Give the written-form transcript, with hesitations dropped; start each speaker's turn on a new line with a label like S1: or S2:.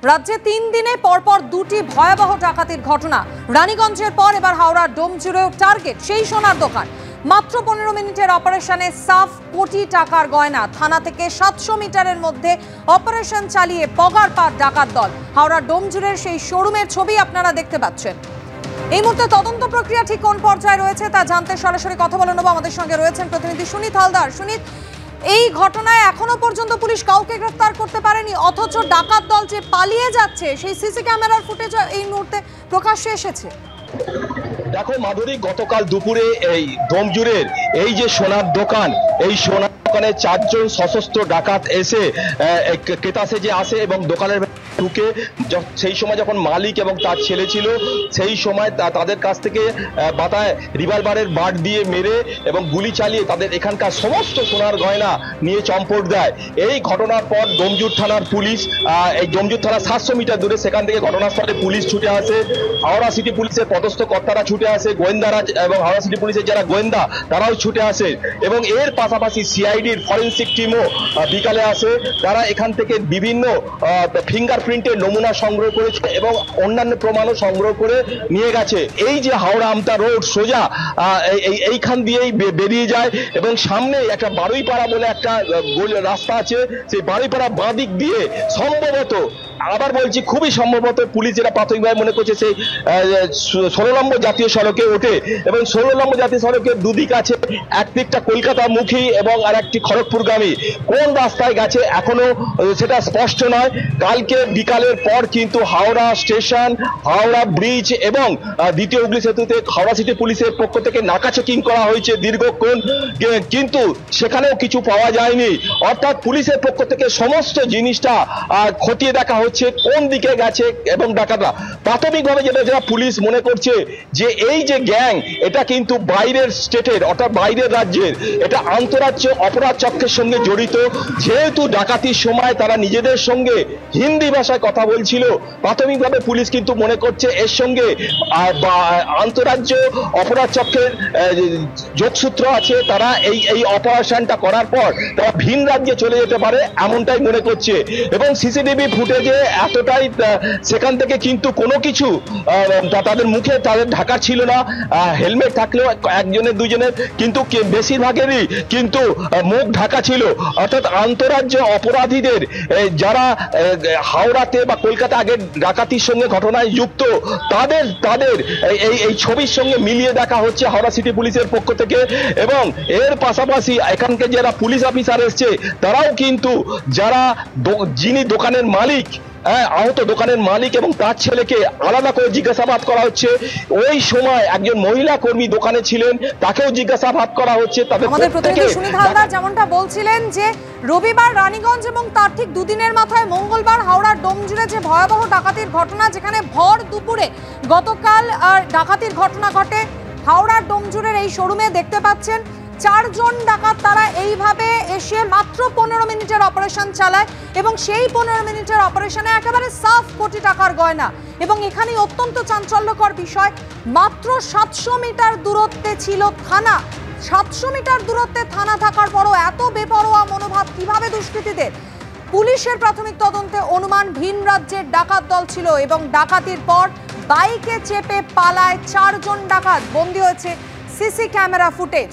S1: রাজ্যে 3 দিনে পরপর দুটি ভয়াবহ ডাকাতির ঘটনা। রানীগঞ্জের পর এবার হাওড়ার ডোমজুড়েও টার্গেট সেই সোনার দোকান। মাত্র 15 মিনিটের অপারেশনে সাফ কোটি টাকার গয়না। থানা থেকে 700 মিটারের মধ্যে অপারেশন চালিয়ে পগার পার ডাকাত দল। হাওড়ার ডোমজুড়ের সেই শোরুমের ছবি আপনারা দেখতে পাচ্ছেন। এই মুহূর্তে তদন্ত প্রক্রিয়া ঠিক কোন পর্যায়ে রয়েছে তা জানতে সরাসরি কথা বলে নেব। আমাদের সঙ্গে রয়েছেন প্রতিনিধি সুনীত হালদার। সুনীত, এই ঘটনায় এখনো পর্যন্ত পুলিশ কাউকে গ্রেফতার করতে পারেনি, অথচ ডাকাত দল যে পালিয়ে যাচ্ছে সেই সিসি ক্যামেরার ফুটেজ এই মুহূর্তে প্রকাশ্যে এসেছে।
S2: দেখো মাধুরী, গতকাল দুপুরে এই ডোমজুড়ের এই যে সোনার দোকান, এই সোনার দোকানে 4 জন সশস্ত্র ডাকাত এসে ক্রেতা সেজে আসে এবং দোকানের ঢুকে সেই সময় যখন মালিক এবং তার ছেলে ছিল সেই সময় তাদের কাছ থেকে বাতায় রিভলভারের বাট দিয়ে মেরে এবং গুলি চালিয়ে তাদের এখানকার সমস্ত সোনার গয়না নিয়ে চম্পট দেয়। এই ঘটনার পর ডোমজুড় থানার পুলিশ, এই ডোমজুড় থানা 700 মিটার দূরে, সেখান থেকে ঘটনাস্থলে পুলিশ ছুটে আসে। হাওড়া সিটি পুলিশের পদস্থ কর্তারা ছুটে আসে, গোয়েন্দারা এবং হাওড়া সিটি পুলিশের যারা গোয়েন্দা তারাও ছুটে আসে এবং এর পাশাপাশি সিআইডির ফরেন্সিক টিমও বিকালে আসে। তারা এখান থেকে বিভিন্ন ফিঙ্গারপ্রিন্টের নমুনা সংগ্রহ করেছে এবং অন্যান্য প্রমাণও সংগ্রহ করে নিয়ে গেছে। এই যে হাওড়া আমতা রোড সোজা এইখান দিয়েই বেরিয়ে যায় এবং সামনে একটা বারুইপাড়া বলে একটা রাস্তা আছে, সেই বারুইপাড়া বাঁ দিক দিয়ে সম্ভবত, আবার বলছি খুবই সম্ভবত, পুলিশ যেটা প্রাথমিকভাবে মনে করছে সেই 16 নম্বর জাতীয় সড়কে ওঠে এবং 16 নম্বর জাতীয় সড়কের দুদিক আছে, একদিকটা কলকাতামুখী এবং আর একটি খড়গপুরগামী। কোন রাস্তায় গেছে এখনো সেটা স্পষ্ট নয়। কালকে বিকালের পর কিন্তু হাওড়া স্টেশন, হাওড়া ব্রিজ এবং দ্বিতীয় হুগলি সেতুতে হাওড়া সিটি পুলিশের পক্ষ থেকে নাকা চেকিং করা হয়েছে দীর্ঘক্ষণ, কিন্তু সেখানেও কিছু পাওয়া যায়নি। অর্থাৎ পুলিশের পক্ষ থেকে সমস্ত জিনিসটা খতিয়ে দেখা হচ্ছে কোন দিকে গেছে এবং ডাকাতরা প্রাথমিকভাবে যেটা পুলিশ মনে করছে যে এই যে গ্যাং, এটা কিন্তু বাইরের স্টেটের অর্থাৎ বাইরের রাজ্যের, এটা আন্তঃরাজ্য অপরাধ চক্রের সঙ্গে জড়িত। যেহেতু ডাকাতির সময় তারা নিজেদের সঙ্গে হিন্দি ভাষায় কথা বলছিল, প্রাথমিকভাবে পুলিশ কিন্তু মনে করছে এর সঙ্গে আন্তঃরাজ্য অপরাধ চক্রের যোগসূত্র আছে। তারা এই অপারেশনটা করার পর তারা ভিন রাজ্যে চলে যেতে পারে এমনটাই মনে করছে এবং সিসিটিভি ফুটেজে এতটাই সেখান থেকে কিন্তু কোনো কিছু তাদের মুখে তাদের ঢাকা ছিল না। হেলমেট থাকলেও একজনের দুজনের কিন্তু বেশিরভাগেরই কিন্তু মুখ ঢাকা ছিল। অর্থাৎ আন্তঃরাজ্য অপরাধীদের যারা হাওড়াতে বা কলকাতা আগে ডাকাতির সঙ্গে ঘটনায় যুক্ত, তাদের এই ছবির সঙ্গে মিলিয়ে দেখা হচ্ছে হাওড়া সিটি পুলিশের পক্ষ থেকে। এবং এর পাশাপাশি এখানকার যারা পুলিশ অফিসার এসছে তারাও কিন্তু যিনি দোকানের মালিক, আহত দোকানের মালিক এবং তার ছেলেকে আলাদা করে জিজ্ঞাসাবাদ করা হচ্ছে। ওই সময় একজন মহিলা কর্মী দোকানে ছিলেন, তাকেও জিজ্ঞাসাবাদ করা হচ্ছে।
S1: আমাদের প্রতিনিধি সুনীত হালদার যেমনটা বলছিলেন যে রবিবার রানীগঞ্জ এবং তার ঠিক দুদিনের মাথায় মঙ্গলবার হাওড়ার ডোমজুড়ে যে ভয়াবহ ডাকাতির ঘটনা, যেখানে ভর দুপুরে গতকাল ডাকাতির ঘটনা ঘটে হাওড়ার ডোমজুড়ের এই শোরুমে। দেখতে পাচ্ছেন 4 জন ডাকাত তারা এইভাবে এসে মাত্র 15 মিনিটের অপারেশন চালায় এবং সেই 15 মিনিটের অপারেশনে একেবারে সাফ কোটি টাকার গয়না। এবং এখানে অত্যন্ত চাঞ্চল্যকর বিষয়, মাত্র 700 মিটার দূরত্বে ছিল থানা। 700 মিটার দূরত্বে থানা থাকার পরও এত বেপরোয়া মনোভাব কিভাবে দুষ্কৃতীদের? পুলিশের প্রাথমিক তদন্তে অনুমান ভিন রাজ্যের ডাকাত দল ছিল এবং ডাকাতির পর বাইকে চেপে পালায় 4 জন ডাকাত। বন্দী হয়েছে সিসি ক্যামেরা ফুটেজ।